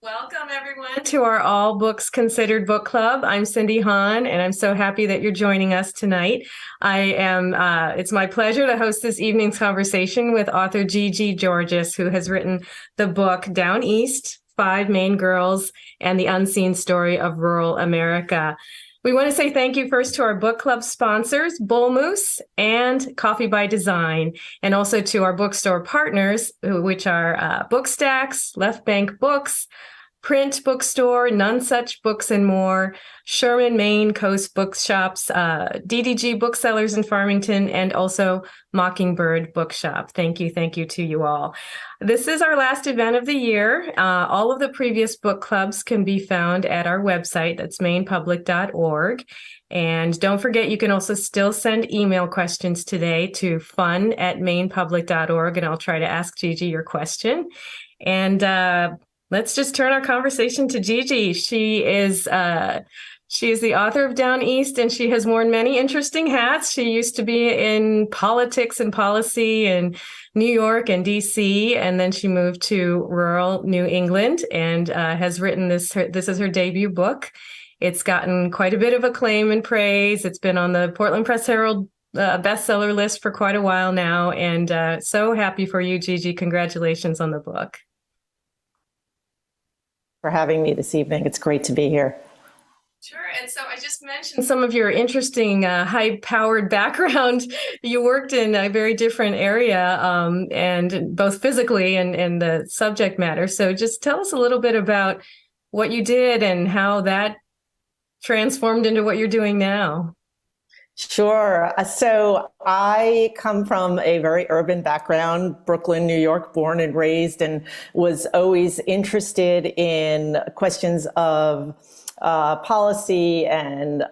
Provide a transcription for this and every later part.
Welcome, everyone, to our All Books Considered book club. I'm Cindy Hahn, and I'm so happy that you're joining us tonight. It's my pleasure to host this evening's conversation with author Gigi Georges, who has written the book Downeast, Five Maine Girls and the Unseen Story of Rural America. We want to say thank you first to our book club sponsors, Bull Moose and Coffee by Design, and also to our bookstore partners, which are Bookstacks, Left Bank Books, Print Bookstore, None Such Books and More, Sherman, Maine Coast Bookshops, DDG Booksellers in Farmington, and also Mockingbird Bookshop. Thank you to you all. This is our last event of the year. All of the previous book clubs can be found at our website. That's mainepublic.org. And don't forget, you can also still send email questions today to fun@mainepublic.org, and I'll try to ask Gigi your question. And let's just turn our conversation to Gigi. She is the author of Downeast, and she has worn many interesting hats. She used to be in politics and policy in New York and DC, and then she moved to rural New England and has written this. This is her debut book. It's gotten quite a bit of acclaim and praise. It's been on the Portland Press Herald bestseller list for quite a while now, and so happy for you, Gigi. Congratulations on the book. For having me this evening. It's great to be here. Sure. And so I just mentioned some of your interesting high-powered background. You worked in a very different area, and both physically and the subject matter. So just tell us a little bit about what you did and how that transformed into what you're doing now. Sure. So I come from a very urban background, Brooklyn, New York, born and raised, and was always interested in questions of policy and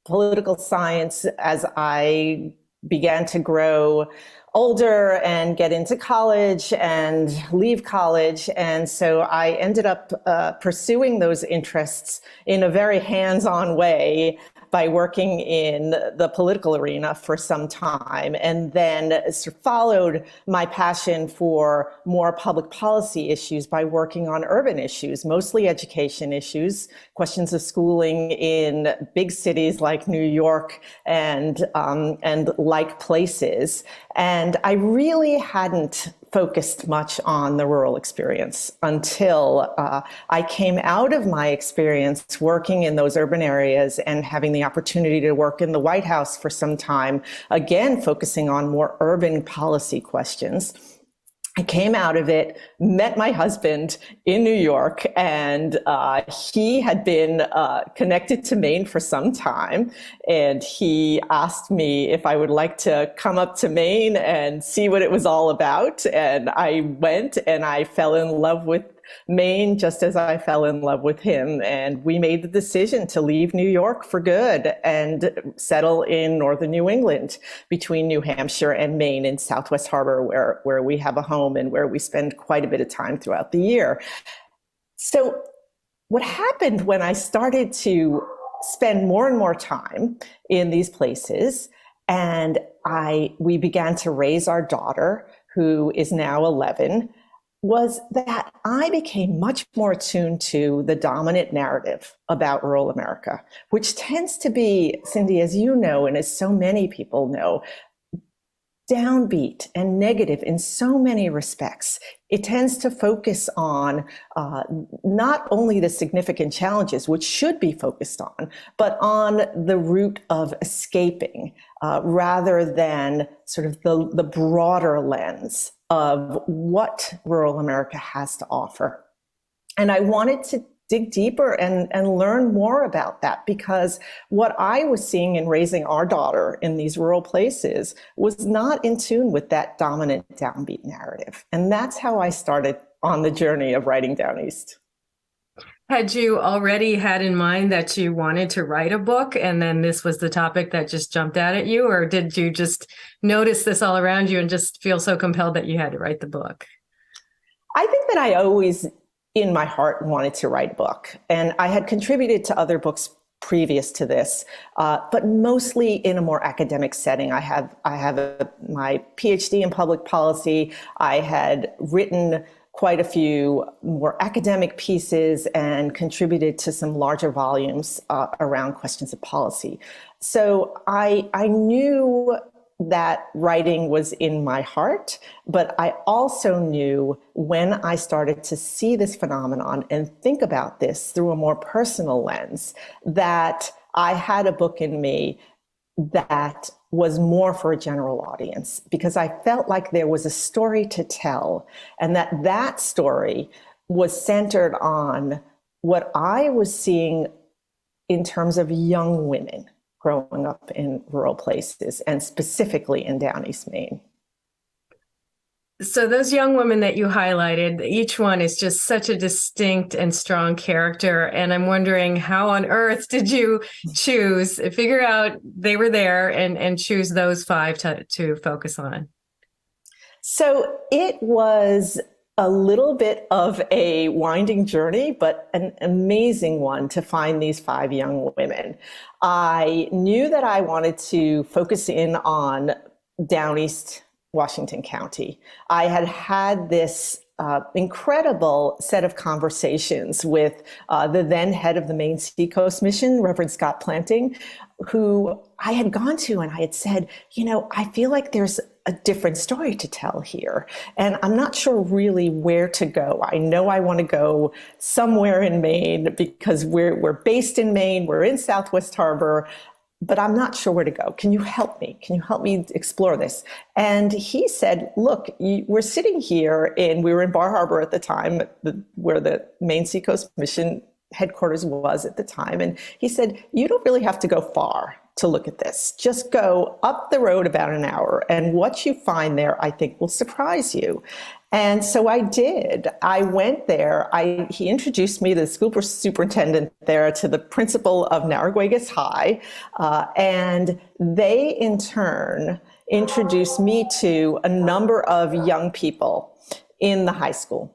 political science as I began to grow older and get into college and leave college. And so I ended up pursuing those interests in a very hands-on way by working in the political arena for some time, and then followed my passion for more public policy issues by working on urban issues, mostly education issues, questions of schooling in big cities like New York and like places. And I really hadn't focused much on the rural experience until I came out of my experience working in those urban areas and having the opportunity to work in the White House for some time, again, focusing on more urban policy questions. I came out of it, met my husband in New York, and he had been connected to Maine for some time. And he asked me if I would like to come up to Maine and see what it was all about. And I went, and I fell in love with Maine just as I fell in love with him. And we made the decision to leave New York for good and settle in northern New England between New Hampshire and Maine in Southwest Harbor, where we have a home and where we spend quite a bit of time throughout the year. So what happened when I started to spend more and more time in these places, and we began to raise our daughter, who is now 11, was that I became much more attuned to the dominant narrative about rural America, which tends to be, Cindy, as you know, and as so many people know, downbeat and negative in so many respects. It tends to focus on not only the significant challenges, which should be focused on, but on the route of escaping, rather than sort of the broader lens of what rural America has to offer. And I wanted to dig deeper and learn more about that, because what I was seeing in raising our daughter in these rural places was not in tune with that dominant downbeat narrative. And that's how I started on the journey of writing Downeast. Had you already had in mind that you wanted to write a book, and then this was the topic that just jumped out at you? Or did you just notice this all around you and just feel so compelled that you had to write the book? I think that I always, in my heart, wanted to write a book. And I had contributed to other books previous to this, but mostly in a more academic setting. I have my PhD in public policy. I had written quite a few more academic pieces and contributed to some larger volumes around questions of policy. So I knew that writing was in my heart, but I also knew when I started to see this phenomenon and think about this through a more personal lens, that I had a book in me that was more for a general audience, because I felt like there was a story to tell, and that story was centered on what I was seeing in terms of young women growing up in rural places, and specifically in Downeast, Maine. So those young women that you highlighted, each one is just such a distinct and strong character. And I'm wondering, how on earth did you figure out they were there and choose those five to focus on? So it was a little bit of a winding journey, but an amazing one to find these five young women. I knew that I wanted to focus in on Downeast, Washington County. I had had this incredible set of conversations with the then head of the Maine Seacoast Mission, Reverend Scott Planting, who I had gone to, and I had said, I feel like there's a different story to tell here, and I'm not sure really where to go. I know I want to go somewhere in Maine because we're based in Maine, we're in Southwest Harbor, but I'm not sure where to go. Can you help me? Can you help me explore this? And he said, look, we're sitting here we were in Bar Harbor at the time, where the Maine Seacoast Mission headquarters was at the time. And he said, you don't really have to go far to look at this. Just go up the road about an hour, and what you find there, I think, will surprise you. And so I did. I went there. He introduced me, the school superintendent there, to the principal of Narraguagus High, and they in turn introduced me to a number of young people in the high school.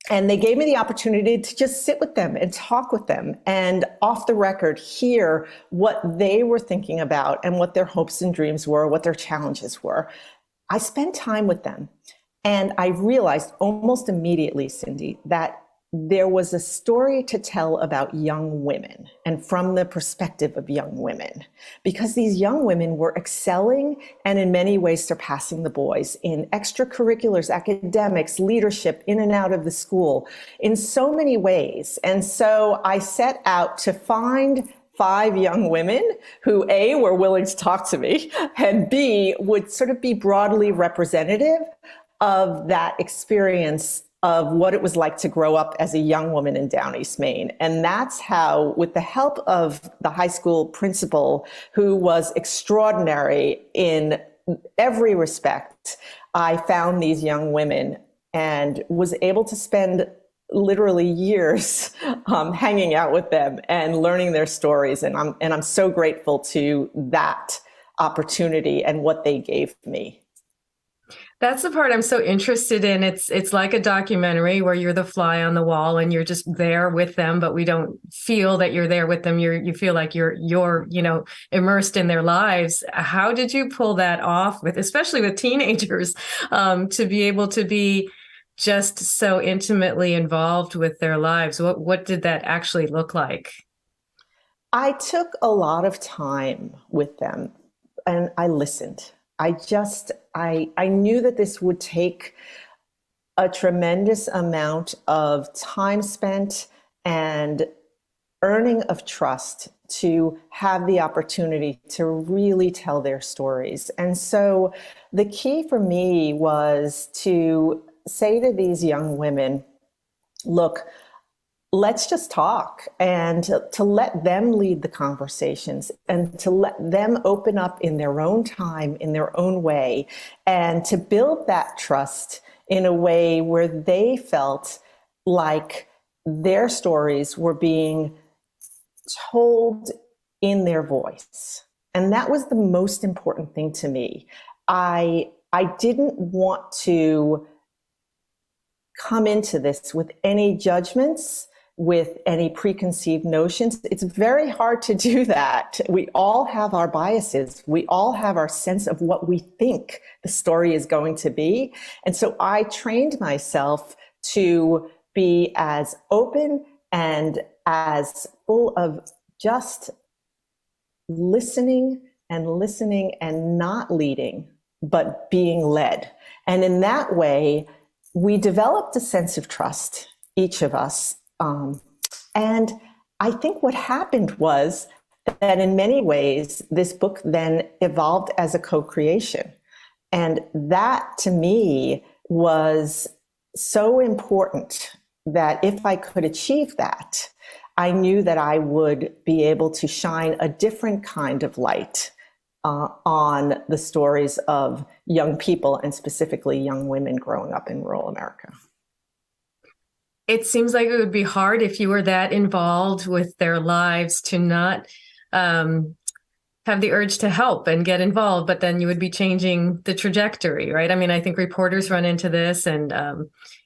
And they gave me the opportunity to just sit with them and talk with them, and off the record hear what they were thinking about and what their hopes and dreams were, what their challenges were. I spent time with them, and I realized almost immediately, Cindy, that there was a story to tell about young women, and from the perspective of young women, because these young women were excelling and in many ways surpassing the boys in extracurriculars, academics, leadership, in and out of the school, in so many ways. And so I set out to find five young women who, A, were willing to talk to me, and B, would sort of be broadly representative of that experience of what it was like to grow up as a young woman in Downeast, Maine. And that's how, with the help of the high school principal, who was extraordinary in every respect, I found these young women and was able to spend literally years hanging out with them and learning their stories. And I'm so grateful to that opportunity and what they gave me. That's the part I'm so interested in. It's like a documentary where you're the fly on the wall and you're just there with them, but we don't feel that you're there with them. You feel like you're immersed in their lives. How did you pull that off especially with teenagers, to be able to be just so intimately involved with their lives? What did that actually look like? I took a lot of time with them, and I listened. I knew that this would take a tremendous amount of time spent and earning of trust to have the opportunity to really tell their stories. And so the key for me was to say to these young women, look, let's just talk, and to let them lead the conversations, and to let them open up in their own time, in their own way, and to build that trust in a way where they felt like their stories were being told in their voice. And that was the most important thing to me. I didn't want to come into this with any judgments, with any preconceived notions. It's very hard to do that. We all have our biases. We all have our sense of what we think the story is going to be. And so I trained myself to be as open and as full of just listening and not leading, but being led. And in that way, we developed a sense of trust, each of us. And I think what happened was that in many ways, this book then evolved as a co-creation. And that to me was so important that if I could achieve that, I knew that I would be able to shine a different kind of light on the stories of young people, and specifically young women growing up in rural America. It seems like it would be hard if you were that involved with their lives to not have the urge to help and get involved, but then you would be changing the trajectory, right? I mean, I think reporters run into this, and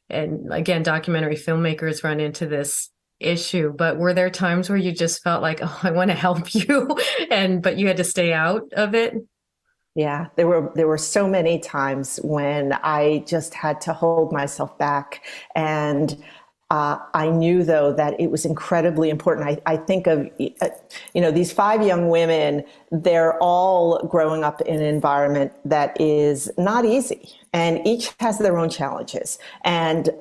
again, documentary filmmakers run into this issue. But were there times where you just felt like, oh, I want to help you, but you had to stay out of it? Yeah, there were so many times when I just had to hold myself back. And I knew, though, that it was incredibly important. I think of, these 5 young women, they're all growing up in an environment that is not easy, and each has their own challenges. And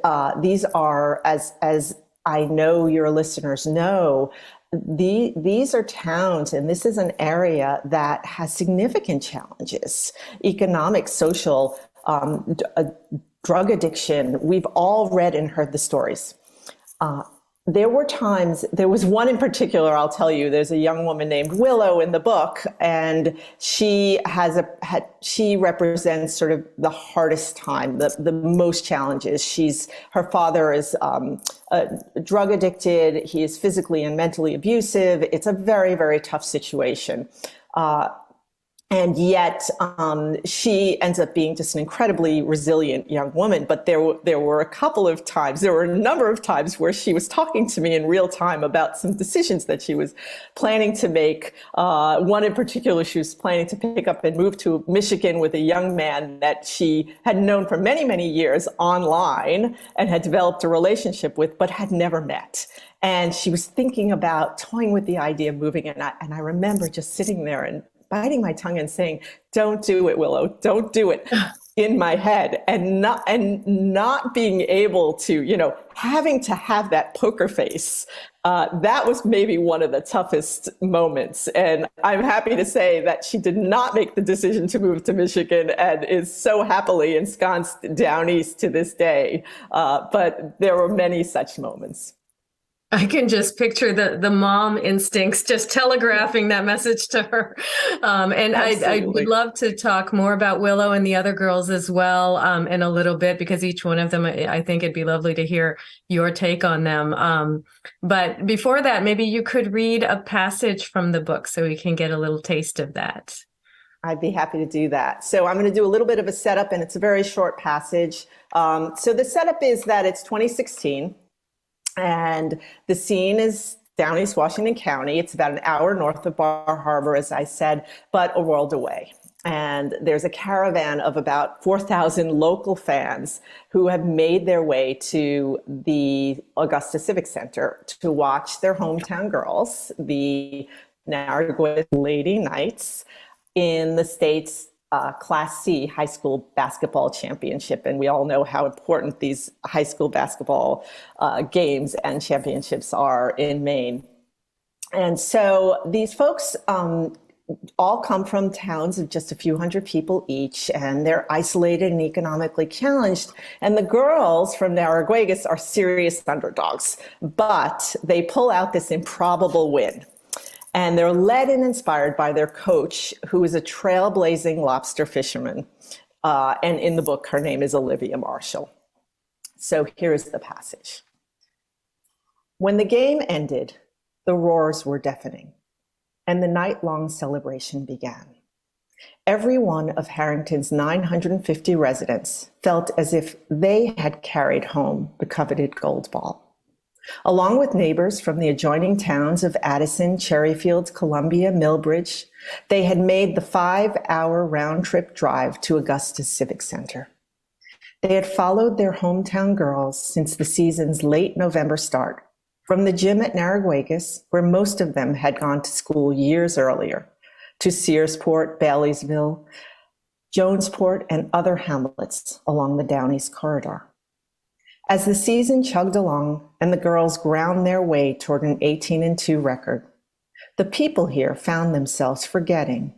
these are, as I know your listeners know, these are towns, and this is an area that has significant challenges: economic, social, drug addiction. We've all read and heard the stories. There were times, there was one in particular, I'll tell you, there's a young woman named Willow in the book, and she represents sort of the hardest time, the most challenges. Her father is drug addicted. He is physically and mentally abusive. It's a very, very tough situation. And yet she ends up being just an incredibly resilient young woman. But there were a number of times where she was talking to me in real time about some decisions that she was planning to make. One in particular, she was planning to pick up and move to Michigan with a young man that she had known for many, many years online and had developed a relationship with, but had never met. And she was thinking about toying with the idea of moving. And I remember just sitting there and biting my tongue and saying, "Don't do it, Willow, don't do it," in my head, and not being able to, having to have that poker face. That was maybe one of the toughest moments. And I'm happy to say that she did not make the decision to move to Michigan and is so happily ensconced Downeast to this day. But there were many such moments. I can just picture the mom instincts just telegraphing that message to her. And I would love to talk more about Willow and the other girls as well in a little bit, because each one of them, I think it'd be lovely to hear your take on them. But before that, maybe you could read a passage from the book so we can get a little taste of that. I'd be happy to do that. So I'm going to do a little bit of a setup, and it's a very short passage. So the setup is that it's 2016. And the scene is Downeast, Washington County. It's about an hour north of Bar Harbor, as I said, but a world away. And there's a caravan of about 4,000 local fans who have made their way to the Augusta Civic Center to watch their hometown girls, the Narragansett Lady Knights, in the state's Class C high school basketball championship. And we all know how important these high school basketball games and championships are in Maine. And so these folks all come from towns of just a few hundred people each, and they're isolated and economically challenged. And the girls from Narragansett are serious underdogs, but they pull out this improbable win. And they're led and inspired by their coach, who is a trailblazing lobster fisherman. And in the book, her name is Olivia Marshall. So here's the passage. When the game ended, the roars were deafening, and the night-long celebration began. Every one of Harrington's 950 residents felt as if they had carried home the coveted gold ball. Along with neighbors from the adjoining towns of Addison, Cherryfields, Columbia, Millbridge, they had made the 5-hour round-trip drive to Augusta's Civic Center. They had followed their hometown girls since the season's late November start, from the gym at Narraguagus, where most of them had gone to school years earlier, to Searsport, Baileysville, Jonesport, and other hamlets along the Downeast corridor. As the season chugged along and the girls ground their way toward an 18-2 record, the people here found themselves forgetting,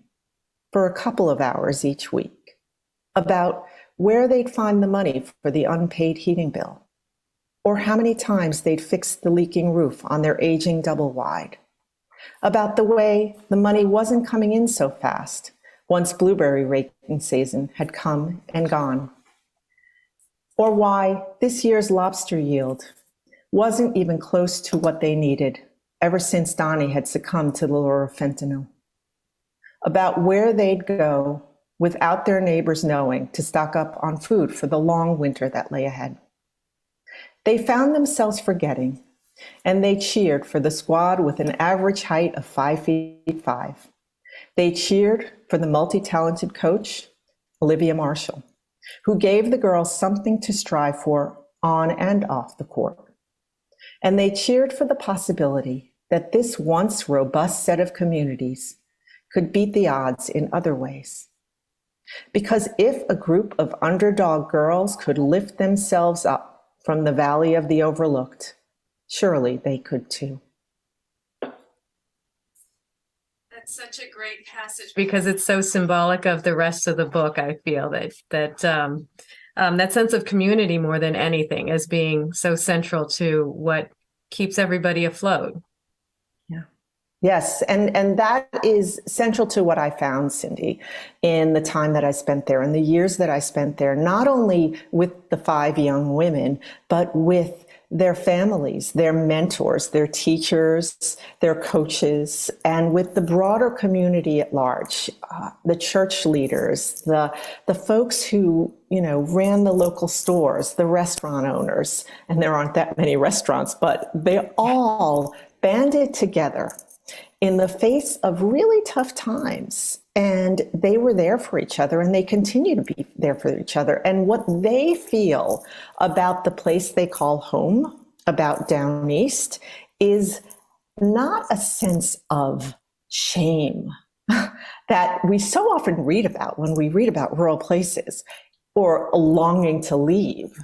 for a couple of hours each week, about where they'd find the money for the unpaid heating bill, or how many times they'd fixed the leaking roof on their aging double wide, about the way the money wasn't coming in so fast once blueberry raking season had come and gone, or why this year's lobster yield wasn't even close to what they needed ever since Donnie had succumbed to the lure of fentanyl, about where they'd go without their neighbors knowing to stock up on food for the long winter that lay ahead. They found themselves forgetting, and they cheered for the squad with an average height of 5'5". They cheered for the multi-talented coach, Olivia Marshall, who gave the girls something to strive for on and off the court. And they cheered for the possibility that this once robust set of communities could beat the odds in other ways. Because if a group of underdog girls could lift themselves up from the valley of the overlooked, surely they could too. That's such a great passage because it's so symbolic of the rest of the book. I feel that sense of community more than anything as being so central to what keeps everybody afloat. Yeah. Yes, and that is central to what I found, Cindy, in the time that I spent there, in the years that I spent there, not only with the 5 young women, but with their families, their mentors, their teachers, their coaches, and with the broader community at large, the church leaders, the folks who, ran the local stores, the restaurant owners, and there aren't that many restaurants, but they all banded together in the face of really tough times. And they were there for each other, and they continue to be there for each other. And what they feel about the place they call home, about Downeast, is not a sense of shame that we so often read about when we read about rural places or a longing to leave.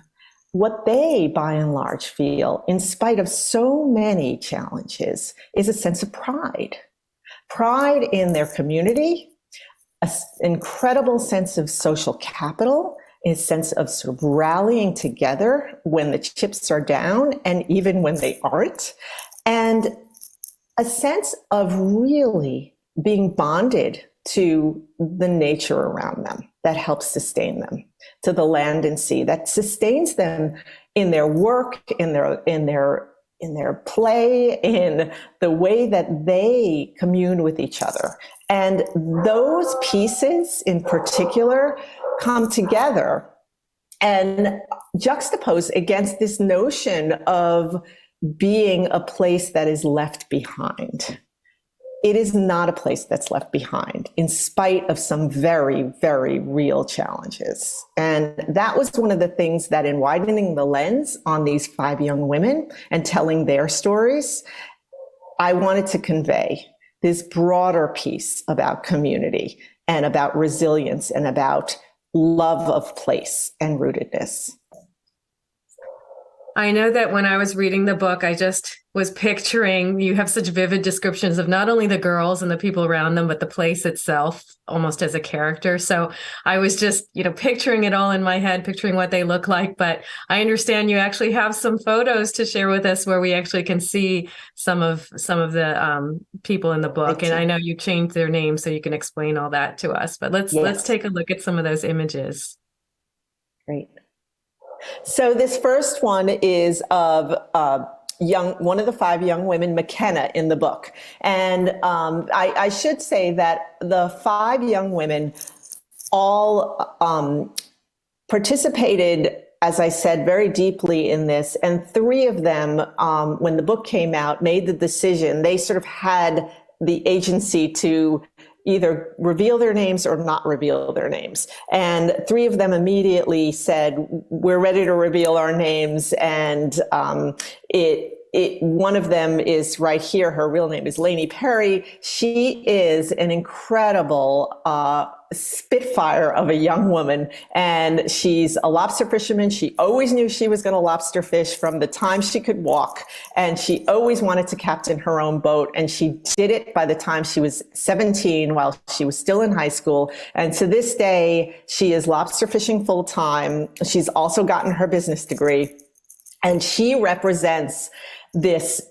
What they, by and large, feel, in spite of so many challenges, is a sense of pride. Pride in their community, an incredible sense of social capital, a sense of sort of rallying together when the chips are down and even when they aren't, and a sense of really being bonded to the nature around them that helps sustain them, to the land and sea that sustains them in their work, in their play, in the way that they commune with each other. And those pieces in particular come together and juxtapose against this notion of being a place that is left behind. It is not a place that's left behind, in spite of some very, very real challenges. And that was one of the things that, in widening the lens on these 5 young women and telling their stories, I wanted to convey this broader piece about community and about resilience and about love of place and rootedness. I know that when I was reading the book, I just was picturing, you have such vivid descriptions of not only the girls and the people around them, but the place itself almost as a character. So I was just, picturing it all in my head, picturing what they look like. But I understand you actually have some photos to share with us where we actually can see some of the people in the book. And I know you changed their names so you can explain all that to us. But let's take a look at some of those images. Great. So this first one is of one of the 5 young women, McKenna, in the book. And I should say that the 5 young women all participated, as I said, very deeply in this. And 3 of them, when the book came out, made the decision. They sort of had the agency to either reveal their names or not reveal their names. And 3 of them immediately said, we're ready to reveal our names. And one of them is right here. Her real name is Lainey Perry. She is an incredible spitfire of a young woman, and she's a lobster fisherman. She always knew she was going to lobster fish from the time she could walk, and she always wanted to captain her own boat, and she did it by the time she was 17 while she was still in high school. And to this day, she is lobster fishing full time. She's also gotten her business degree, and she represents this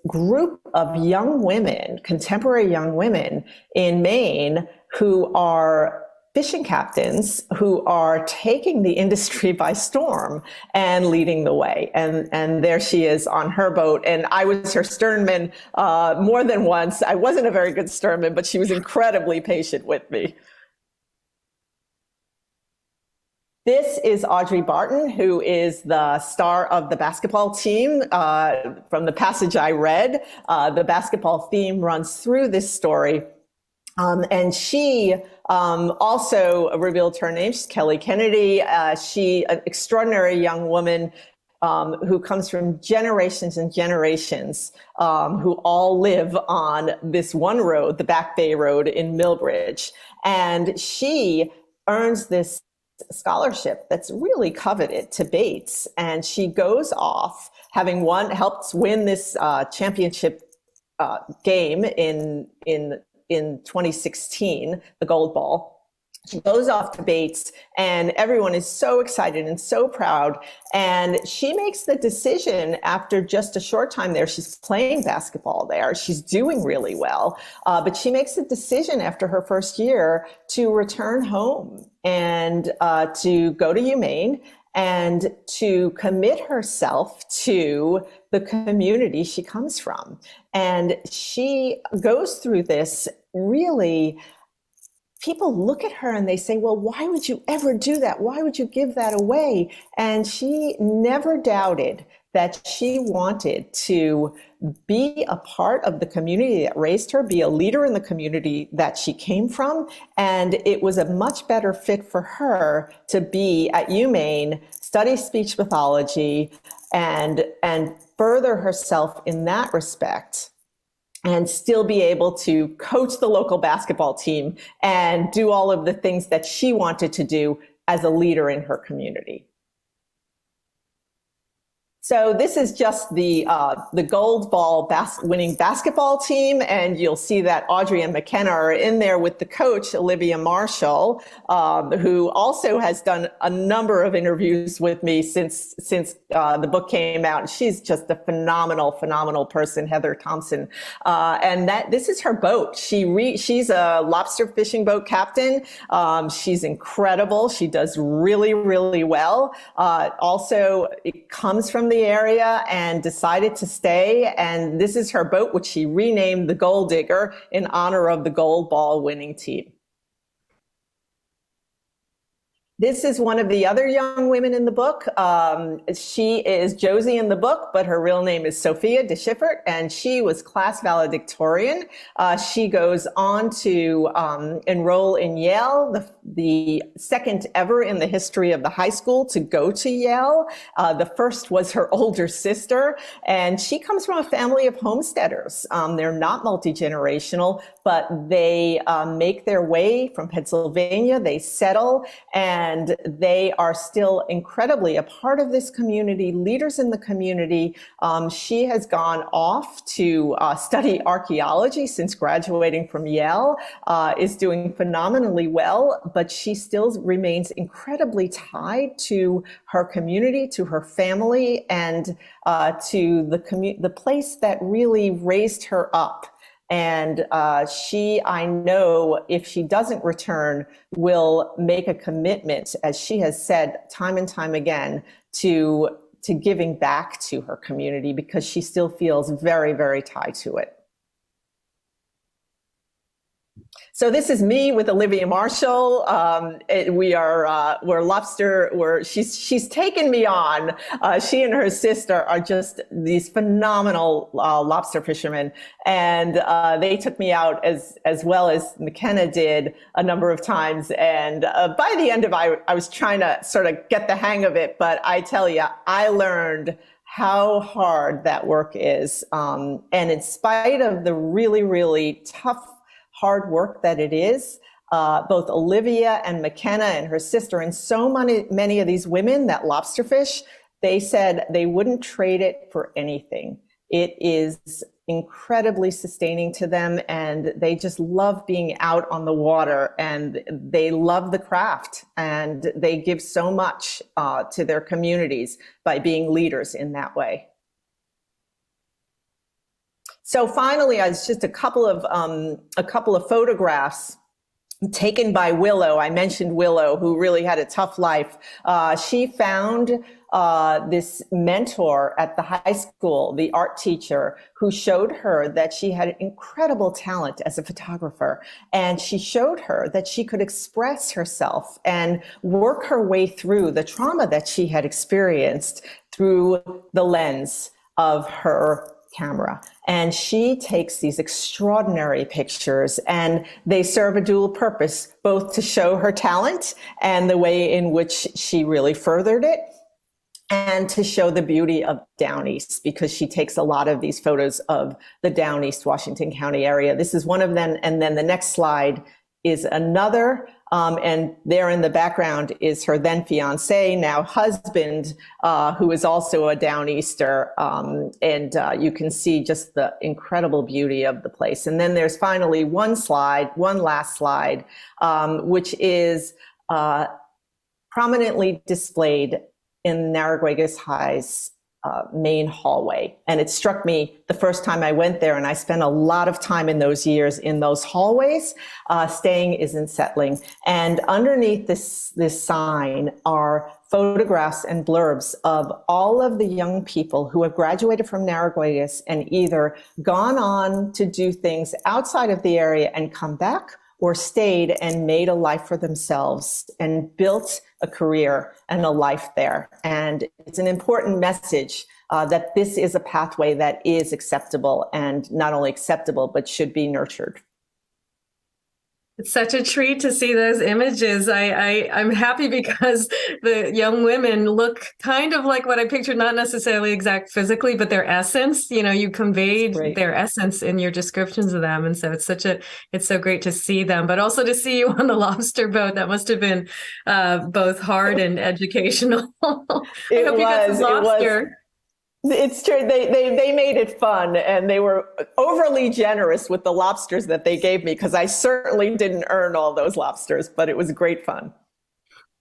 group of young women, contemporary young women in Maine, who are fishing captains, who are taking the industry by storm and leading the way. And there she is on her boat. And I was her sternman more than once. I wasn't a very good sternman, but she was incredibly patient with me. This is Audrey Barton, who is the star of the basketball team. From the passage I read, the basketball theme runs through this story. And she also revealed her name. She's Kelly Kennedy. She, an extraordinary young woman who comes from generations and generations, who all live on this one road, the Back Bay Road in Millbridge. And she earns this scholarship that's really coveted to Bates. And she goes off, having helped win this championship game in 2016, the Gold Ball. She goes off to Bates, and everyone is so excited and so proud. And she makes the decision after just a short time there. She's playing basketball there. She's doing really well. But she makes the decision after her first year to return home and to go to Maine and to commit herself to the community she comes from. And she goes through this really. People look at her and they say, well, why would you ever do that? Why would you give that away? And she never doubted that she wanted to be a part of the community that raised her, be a leader in the community that she came from. And it was a much better fit for her to be at UMaine, study speech pathology, and further herself in that respect, and still be able to coach the local basketball team and do all of the things that she wanted to do as a leader in her community. So this is just the Gold Ball winning basketball team, and you'll see that Audrey and McKenna are in there with the coach, Olivia Marshall, who also has done a number of interviews with me since the book came out. She's just a phenomenal person, Heather Thompson, and this is her boat. She's a lobster fishing boat captain. She's incredible. She does really well. Also, it comes from the area and decided to stay. And this is her boat, which she renamed the Gold Digger in honor of the Gold Ball winning team. This is one of the other young women in the book. She is Josie in the book, but her real name is Sophia DeSchiffert, and she was class valedictorian. She goes on to enroll in Yale, the second ever in the history of the high school to go to Yale. The first was her older sister, and she comes from a family of homesteaders. They're not multi-generational, but they make their way from Pennsylvania. They settle, and they are still incredibly a part of this community, leaders in the community. She has gone off to study archaeology since graduating from Yale, is doing phenomenally well, but she still remains incredibly tied to her community, to her family, and to the place that really raised her up. And I know if she doesn't return, will make a commitment, as she has said time and time again, to giving back to her community, because she still feels very tied to it. So this is me with Olivia Marshall. She's taken me on. She and her sister are just these phenomenal lobster fishermen, and they took me out as well as McKenna did a number of times. And by the end of it, I was trying to sort of get the hang of it, but I tell you, I learned how hard that work is. And in spite of the really, really tough, hard work that it is, both Olivia and McKenna and her sister and so many of these women that lobster fish, they said they wouldn't trade it for anything. It is incredibly sustaining to them, and they just love being out on the water, and they love the craft, and they give so much to their communities by being leaders in that way. So finally, it's just a couple of photographs taken by Willow. I mentioned Willow, who really had a tough life. She found this mentor at the high school, the art teacher, who showed her that she had incredible talent as a photographer. And she showed her that she could express herself and work her way through the trauma that she had experienced through the lens of her camera. And she takes these extraordinary pictures, and they serve a dual purpose, both to show her talent and the way in which she really furthered it, and to show the beauty of Downeast, because she takes a lot of these photos of the Downeast, Washington County area. This is one of them. And then the next slide is another. And there in the background is her then fiance, now husband, who is also a Downeaster. And you can see just the incredible beauty of the place. And then there's finally one last slide, which is prominently displayed in Narraguagus High's main hallway. And it struck me the first time I went there, and I spent a lot of time in those years in those hallways. Staying isn't settling. And underneath this sign are photographs and blurbs of all of the young people who have graduated from Narraguagus and either gone on to do things outside of the area and come back, or stayed and made a life for themselves and built a career and a life there. And it's an important message that this is a pathway that is acceptable, and not only acceptable, but should be nurtured. It's such a treat to see those images. I'm happy because the young women look kind of like what I pictured, not necessarily exact physically, but their essence. You know, you conveyed their essence in your descriptions of them. And so it's so great to see them, but also to see you on the lobster boat. That must have been both hard and educational. I hope you got some lobster. It's true. They made it fun, and they were overly generous with the lobsters that they gave me, because I certainly didn't earn all those lobsters, but it was great fun.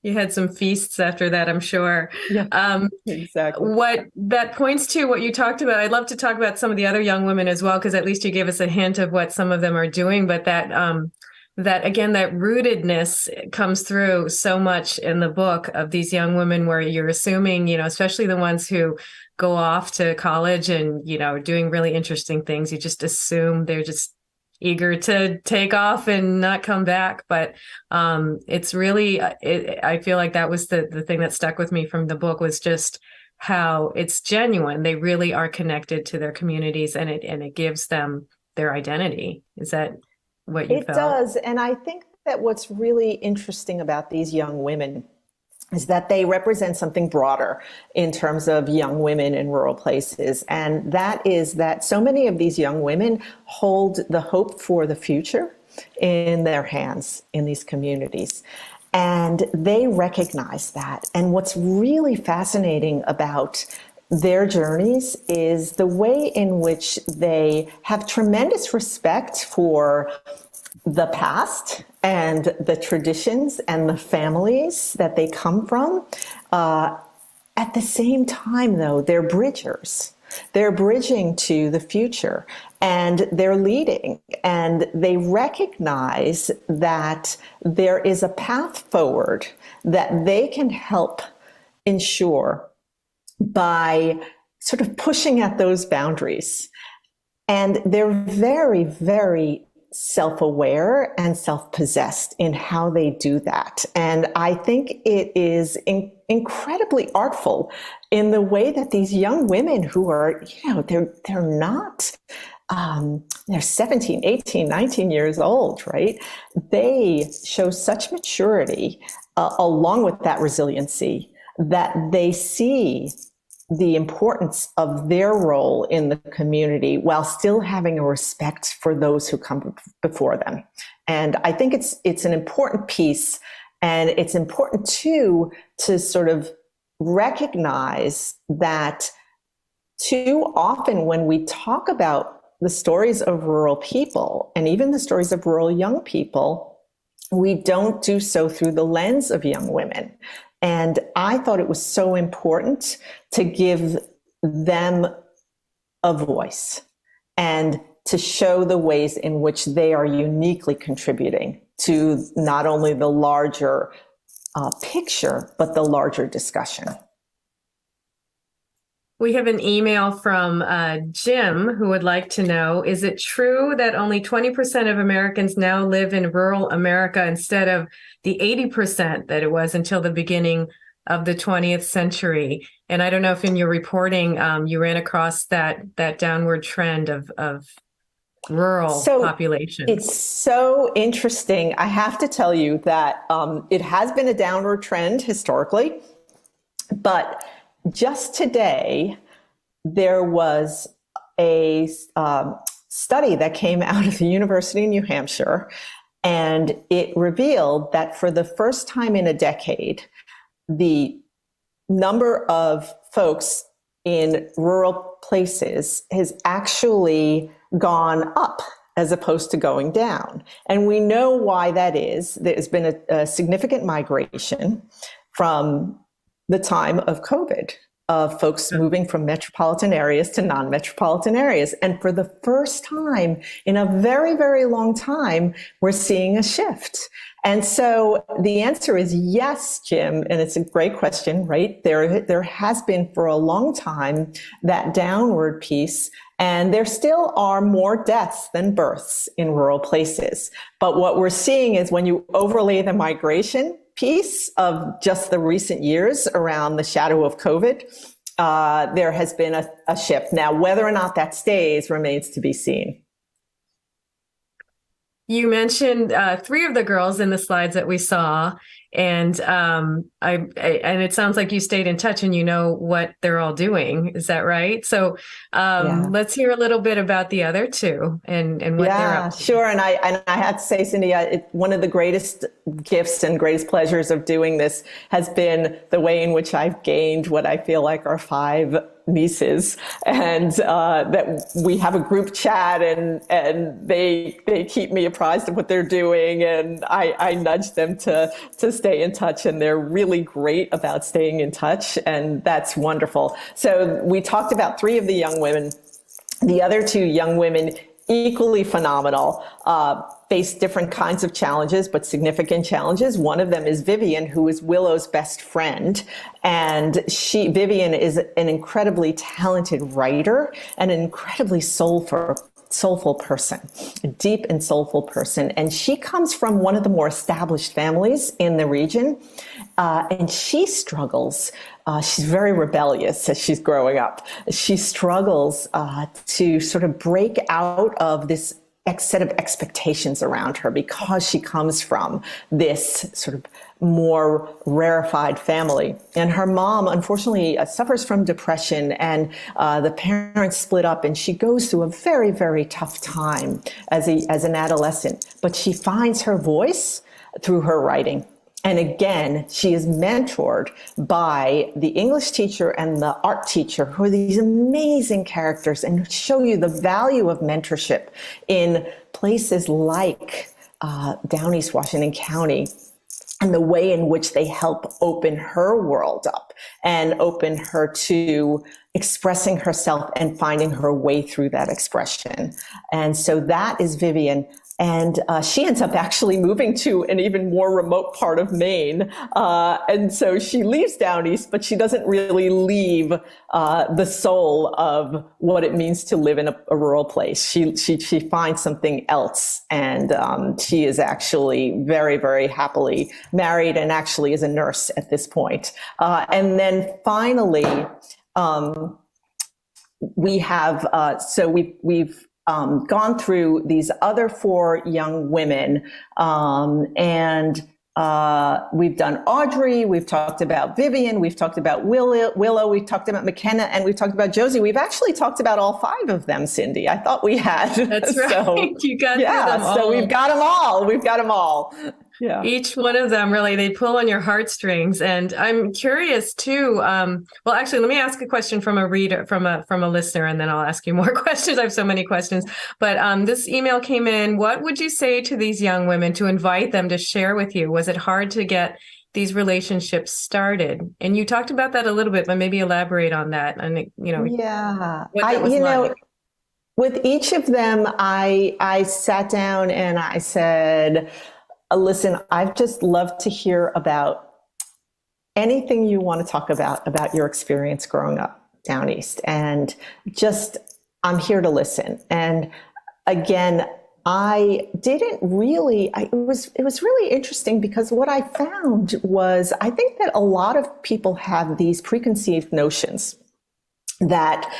You had some feasts after that, I'm sure. Yeah, exactly. What that points to, what you talked about, I'd love to talk about some of the other young women as well, because at least you gave us a hint of what some of them are doing, but that again, that rootedness comes through so much in the book of these young women, where you're assuming, you know, especially the ones who go off to college and, you know, doing really interesting things. You just assume they're just eager to take off and not come back. But it's really, I feel like that was the thing that stuck with me from the book, was just how it's genuine. They really are connected to their communities, and it gives them their identity. Is that what you felt? It does. And I think that what's really interesting about these young women is that they represent something broader in terms of young women in rural places. And that is that so many of these young women hold the hope for the future in their hands in these communities. And they recognize that. And what's really fascinating about their journeys is the way in which they have tremendous respect for the past and the traditions and the families that they come from. At the same time, though, they're bridgers. They're bridging to the future, and they're leading, and they recognize that there is a path forward that they can help ensure by sort of pushing at those boundaries. And they're very, very self-aware and self-possessed in how they do that. And I think it is incredibly artful in the way that these young women who are, they're not, they're 17, 18, 19 years old, right? They show such maturity along with that resiliency that they see the importance of their role in the community while still having a respect for those who come before them. And I think it's an important piece, and it's important too to sort of recognize that too often when we talk about the stories of rural people and even the stories of rural young people, we don't do so through the lens of young women. And I thought it was so important to give them a voice and to show the ways in which they are uniquely contributing to not only the larger picture, but the larger discussion. We have an email from Jim who would like to know, is it true that only 20% of Americans now live in rural America instead of the 80% that it was until the beginning of the 20th century? And I don't know if in your reporting you ran across that downward trend of rural population. It's so interesting. I have to tell you that it has been a downward trend historically, but just today, there was a study that came out of the University of New Hampshire, and it revealed that for the first time in a decade, the number of folks in rural places has actually gone up as opposed to going down. And we know why that is. There's been a significant migration from the time of COVID, of folks moving from metropolitan areas to non-metropolitan areas. And for the first time in a very, very long time, we're seeing a shift. And so the answer is yes, Jim, and it's a great question, right? There has been for a long time that downward piece, and there still are more deaths than births in rural places. But what we're seeing is when you overlay the migration piece of just the recent years around the shadow of COVID, there has been a shift. Now, whether or not that stays remains to be seen. You mentioned three of the girls in the slides that we saw, and and it sounds like you stayed in touch and you know what they're all doing. Is that right? So let's hear a little bit about the other two and what they're up to. Sure. And I have to say, Cindy, one of the greatest gifts and greatest pleasures of doing this has been the way in which I've gained what I feel like are 5 nieces, and that we have a group chat, and they keep me apprised of what they're doing, and I nudge them to stay in touch, and they're really great about staying in touch, and that's wonderful. So we talked about 3 of the young women. The other 2 young women, equally phenomenal, face different kinds of challenges, but significant challenges. One of them is Vivian, who is Willow's best friend. And Vivian is an incredibly talented writer and an incredibly soulful person, a deep and soulful person. And she comes from one of the more established families in the region. And she struggles. She's very rebellious as she's growing up. She struggles to sort of break out of this set of expectations around her because she comes from this sort of more rarefied family. And her mom, unfortunately, suffers from depression, and the parents split up, and she goes through a very, very tough time as an adolescent. But she finds her voice through her writing. And again, she is mentored by the English teacher and the art teacher, who are these amazing characters and show you the value of mentorship in places like Downeast, Washington County, and the way in which they help open her world up and open her to expressing herself and finding her way through that expression. And so that is Vivian. And she ends up actually moving to an even more remote part of Maine. And so she leaves Downeast, but she doesn't really leave the soul of what it means to live in a rural place. She finds something else. And she is actually very, very happily married and actually is a nurse at this point. And then finally, we have, we've gone through these other 4 young women, and we've done Audrey, we've talked about Vivian, we've talked about Willow, we've talked about McKenna, and we've talked about Josie. We've actually talked about all 5 of them, Cindy. I thought we had. That's right. So, you got through them all. So we've got them all. We've got them all. Yeah. Each one of them really, they pull on your heartstrings. And I'm curious too. Well, actually, let me ask a question from a reader, from a listener, and then I'll ask you more questions. I have so many questions. But this email came in. What would you say to these young women to invite them to share with you? Was it hard to get these relationships started? And you talked about that a little bit, but maybe elaborate on that. And yeah, what that was like. With each of them, I sat down and I said, listen, I'd just love to hear about anything you want to talk about your experience growing up down east. And just, I'm here to listen. And again, I didn't really, it was really interesting because what I found was, I think that a lot of people have these preconceived notions that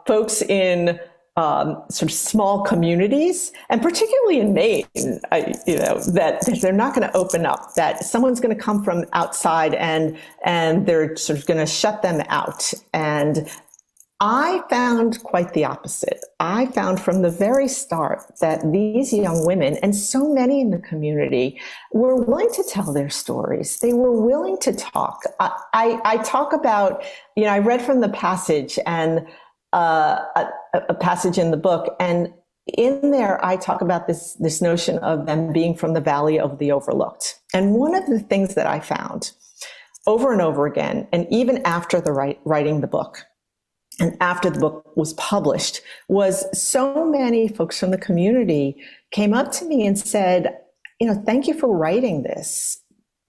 folks in sort of small communities, and particularly in Maine, that they're not going to open up, that someone's going to come from outside and they're sort of going to shut them out. And I found quite the opposite. I found from the very start that these young women, and so many in the community, were willing to tell their stories. They were willing to talk. I talk about, I read from the passage and a passage in the book, and in there I talk about this notion of them being from the Valley of the Overlooked. And one of the things that I found over and over again, and even after writing the book, and after the book was published, was so many folks from the community came up to me and said, thank you for writing this,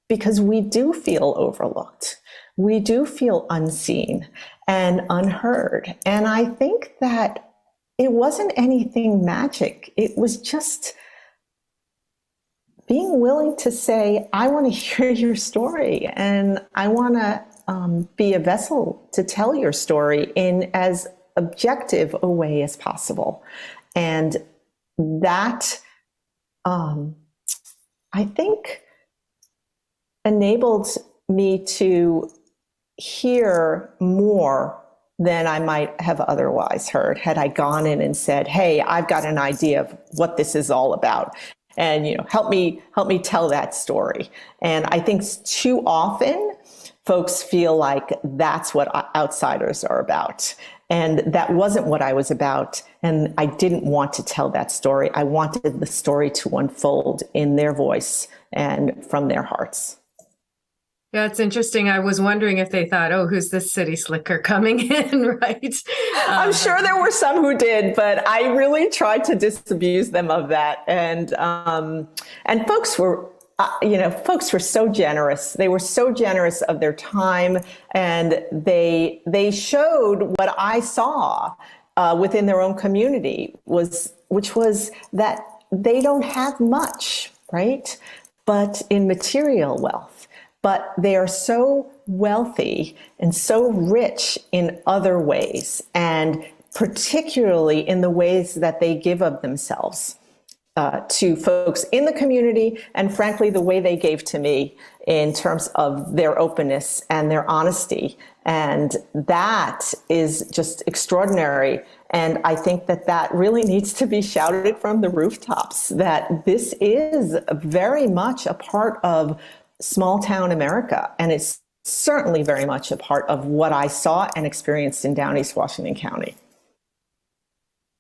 because we do feel overlooked. We do feel unseen and unheard. And I think that it wasn't anything magic. It was just being willing to say, I want to hear your story, and I want to be a vessel to tell your story in as objective a way as possible. And that, I think, enabled me to hear more than I might have otherwise heard had I gone in and said, hey, I've got an idea of what this is all about, and help me tell that story. And I think too often folks feel like that's what outsiders are about, and that wasn't what I was about. And I didn't want to tell that story. I wanted the story to unfold in their voice and from their hearts. Yeah, it's interesting. I was wondering if they thought, oh, who's this city slicker coming in, right? I'm sure there were some who did, but I really tried to disabuse them of that. And folks were, folks were so generous. They were so generous of their time, and they showed what I saw within their own community, which was that they don't have much, right? But in material wealth. But they are so wealthy and so rich in other ways, and particularly in the ways that they give of themselves to folks in the community, and frankly, the way they gave to me in terms of their openness and their honesty. And that is just extraordinary. And I think that really needs to be shouted from the rooftops, that this is very much a part of small town America. And it's certainly very much a part of what I saw and experienced in Downeast, Washington County.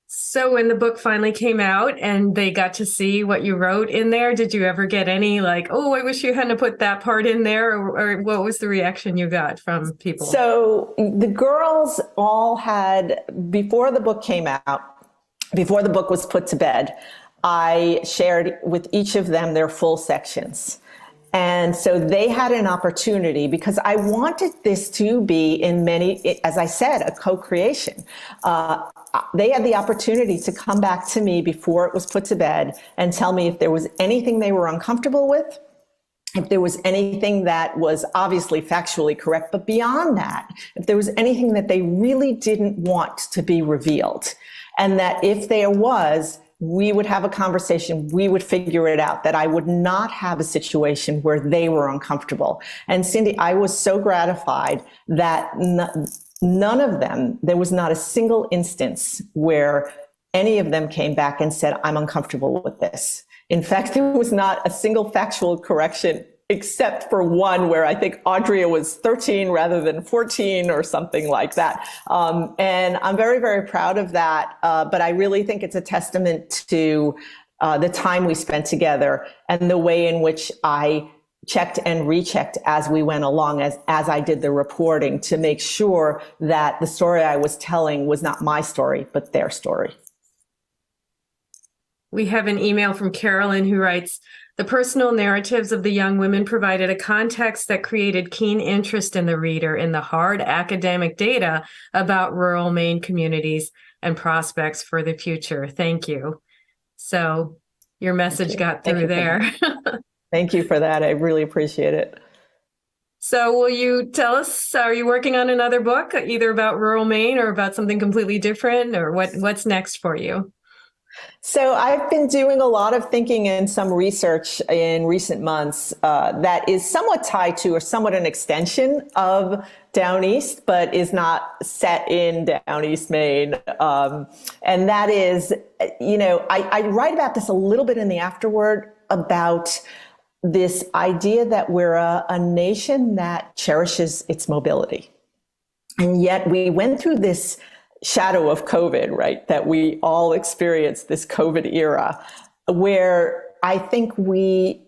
So when the book finally came out and they got to see what you wrote in there, did you ever get any like, oh, I wish you hadn't put that part in there? Or what was the reaction you got from people? So the girls all had, before the book came out, before the book was put to bed, I shared with each of them their full sections. And so they had an opportunity, because I wanted this to be, in many, as I said, a co-creation. They had the opportunity to come back to me before it was put to bed and tell me if there was anything they were uncomfortable with, if there was anything that was obviously factually correct, but beyond that, if there was anything that they really didn't want to be revealed. And that if there was, we would have a conversation, we would figure it out, that I would not have a situation where they were uncomfortable. And Cindy, I was so gratified that none of them, there was not a single instance where any of them came back and said, I'm uncomfortable with this. In fact, there was not a single factual correction, except for one where I think Audrea was 13 rather than 14 or something like that. And I'm very, very proud of that. But I really think it's a testament to the time we spent together and the way in which I checked and rechecked as we went along, as I did the reporting, to make sure that the story I was telling was not my story, but their story. We have an email from Carolyn who writes, the personal narratives of the young women provided a context that created keen interest in the reader in the hard academic data about rural Maine communities and prospects for the future. Thank you. So your message got through there. Thank you for that. I really appreciate it. So will you tell us, are you working on another book, either about rural Maine or about something completely different, or what's next for you? So I've been doing a lot of thinking and some research in recent months that is somewhat tied to, or somewhat an extension of Downeast, but is not set in Downeast, Maine. And that is, I write about this a little bit in the afterword, about this idea that we're a nation that cherishes its mobility. And yet we went through this shadow of COVID, right? That we all experienced this COVID era, where I think we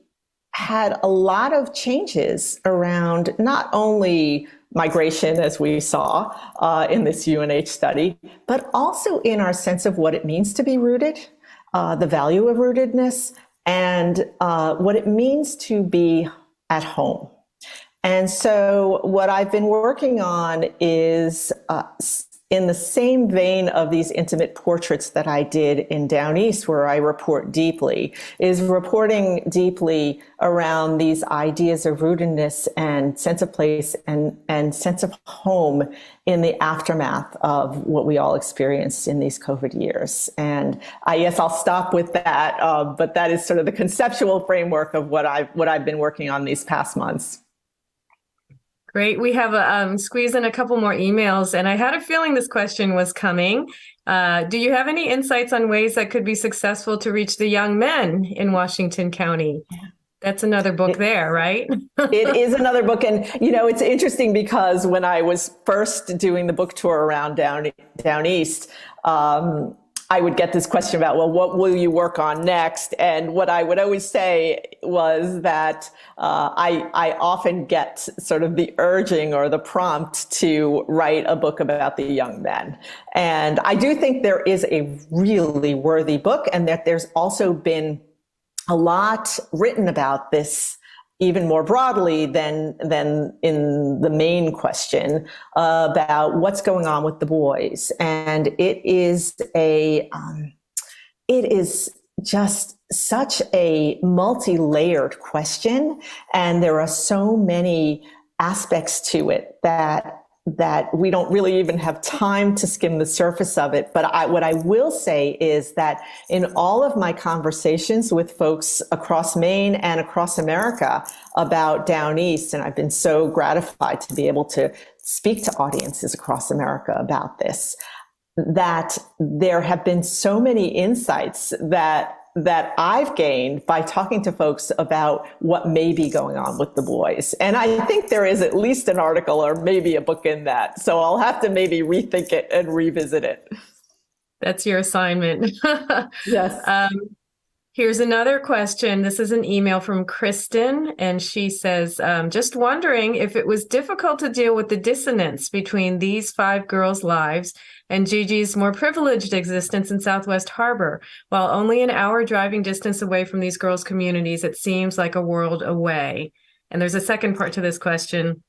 had a lot of changes around not only migration, as we saw in this UNH study, but also in our sense of what it means to be rooted, the value of rootedness, and what it means to be at home. And so what I've been working on is in the same vein of these intimate portraits that I did in Downeast, where I report deeply, is reporting deeply around these ideas of rootedness and sense of place and sense of home in the aftermath of what we all experienced in these COVID years. And I guess I'll stop with that, but that is sort of the conceptual framework of what I've been working on these past months. Great. We have squeeze in a couple more emails, and I had a feeling this question was coming. Do you have any insights on ways that could be successful to reach the young men in Washington County? That's another book there, right? It is another book. And, it's interesting because when I was first doing the book tour around Downeast, I would get this question about, well, what will you work on next? And what I would always say was that I often get sort of the urging or the prompt to write a book about the young men. And I do think there is a really worthy book, and that there's also been a lot written about this, even more broadly than in the main question, about what's going on with the boys. And it is just such a multi-layered question, and there are so many aspects to it that we don't really even have time to skim the surface of it. But what I will say is that in all of my conversations with folks across Maine and across America about Downeast, and I've been so gratified to be able to speak to audiences across America about this, that there have been so many insights that I've gained by talking to folks about what may be going on with the boys. And I think there is at least an article or maybe a book in that. So I'll have to maybe rethink it and revisit it. That's your assignment. Yes. Here's another question. This is an email from Kristen, and she says, just wondering if it was difficult to deal with the dissonance between these five girls' lives and Gigi's more privileged existence in Southwest Harbor. While only an hour driving distance away from these girls' communities, it seems like a world away. And there's a second part to this question.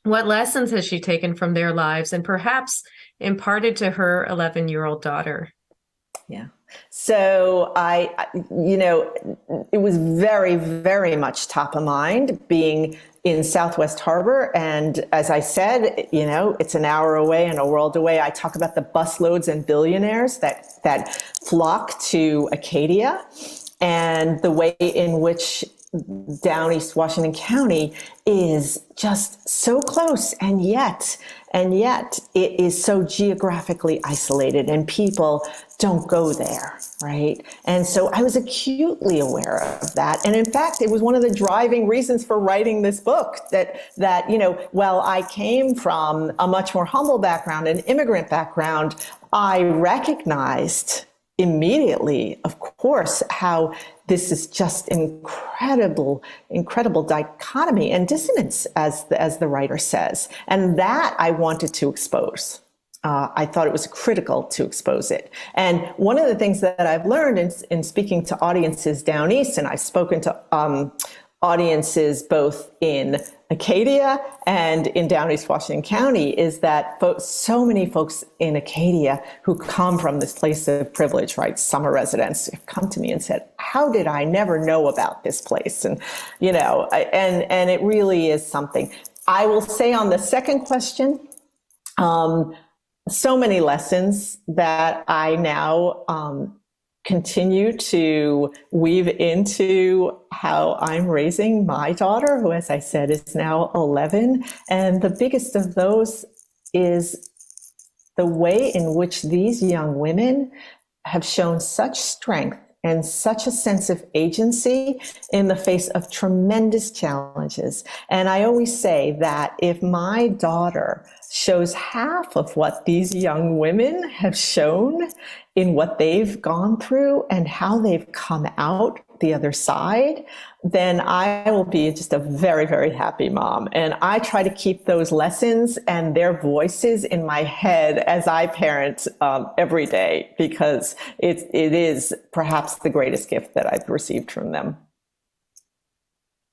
What lessons has she taken from their lives and perhaps imparted to her 11-year-old daughter? Yeah. So it was very, very much top of mind being in Southwest Harbor. And as I said, it's an hour away and a world away. I talk about the busloads and billionaires that flock to Acadia and the way in which Downeast, Washington County is just so close, and yet it is so geographically isolated and people don't go there, right? And so I was acutely aware of that. And in fact, it was one of the driving reasons for writing this book that while I came from a much more humble background, an immigrant background, I recognized immediately, of course, how this is just incredible dichotomy and dissonance, as the writer says. And that I wanted to expose. I thought it was critical to expose it. And one of the things that I've learned in speaking to audiences down east, and I've spoken to audiences both in Acadia and in Downeast, Washington County, is that so many folks in Acadia who come from this place of privilege, right, summer residents, have come to me and said, how did I never know about this place? And, and it really is something. I will say on the second question, so many lessons that I now continue to weave into how I'm raising my daughter, who, as I said, is now 11. And the biggest of those is the way in which these young women have shown such strength and such a sense of agency in the face of tremendous challenges. And I always say that if my daughter shows half of what these young women have shown in what they've gone through and how they've come out the other side, then I will be just a very, very happy mom. And I try to keep those lessons and their voices in my head as I parent every day, because it is perhaps the greatest gift that I've received from them.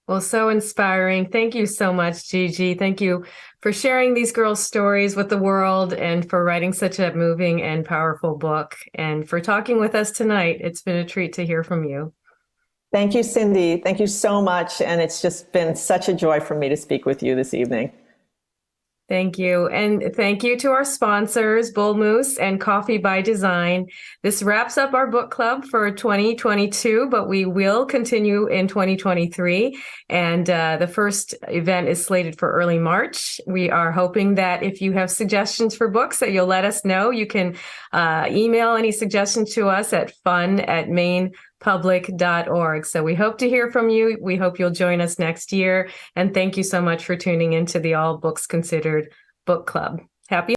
Well, so inspiring. Thank you so much, Gigi. Thank you for sharing these girls' stories with the world and for writing such a moving and powerful book and for talking with us tonight. It's been a treat to hear from you. Thank you, Cindy. Thank you so much. And it's just been such a joy for me to speak with you this evening. Thank you. And thank you to our sponsors, Bull Moose and Coffee by Design. This wraps up our book club for 2022, but we will continue in 2023. And the first event is slated for early March. We are hoping that if you have suggestions for books, that you'll let us know. You can email any suggestions to us at fun@mainepublic.org. So we hope to hear from you. We hope you'll join us next year. And thank you so much for tuning into the All Books Considered Book Club. Happy